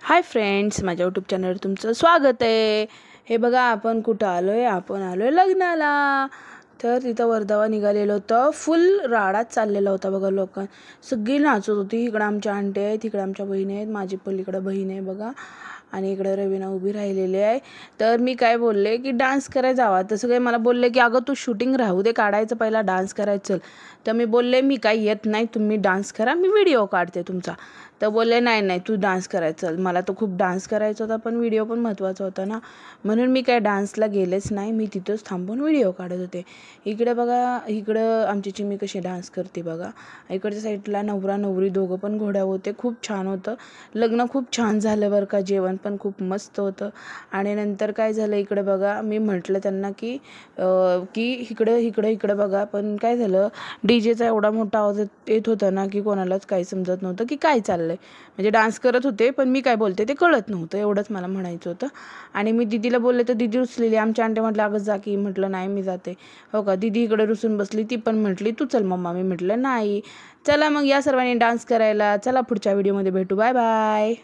Hi friends, माझ्या YouTube चॅनलवर तुमचं स्वागत आहे। हे बघा आपण कुठं आलो आहे, आपण आलो आहे लग्नाला। तर तिथं वर्धावा निघालेलं होतं, फुल राडाच चाललेला होता बघा। लोक सगळी नाचत होती। इकडं आमच्या आंटी आहेत, तिकडे आमच्या बहिणी आहेत, माझी पलीकडे बहीण आहे बघा, आणि इकडे रवीना उभी राहिलेली आहे। तर मी काय बोलले की डान्स करायला जावा, तसं काही मला बोलले की अगं तू शूटिंग राहू दे, काढायचं पहिला डान्स करायचं। तर मी बोलले मी काही येत नाही, तुम्ही डान्स करा, मी व्हिडिओ काढते तुमचा। तर बोलले नाही नाही तू डान्स करायचं। मला तर खूप डान्स करायचा होता, पण व्हिडिओ पण महत्त्वाचा होता ना, म्हणून मी काय डान्सला गेलेच नाही। मी तिथंच थांबून व्हिडिओ काढत होते। इकडे बघा, इकडं आमची चिमी कशी डान्स करते बघा। इकडच्या साईडला नवरा नवरी दोघं पण घोड्या होते, खूप छान होतं लग्न, खूप छान झालं बरं का। जेवण पण खूप मस्त होतं। आणि नंतर काय झालं, इकडे बघा, मी म्हटलं त्यांना की इकडं बघा, पण काय झालं, डीजेचा एवढा मोठा आवाज येत होता ना की कोणालाच काही समजत नव्हतं की काय चाललंय। म्हणजे डान्स करत होते, पण मी काय बोलते ते कळत नव्हतं, एवढंच मला म्हणायचं होतं। आणि मी दीदीला बोलले तर दीदी रुसलेली। आमच्या आंटी म्हटलं अगं जा की, म्हटलं नाही मी जाते। हो का, दीदी इकडे रुसून बसली, ती पण म्हटली तू चल मम्मा, मी म्हटलं नाही। चला मग या सर्वांनी डान्स करायला, चला पुढच्या व्हिडिओमध्ये भेटू, बाय बाय।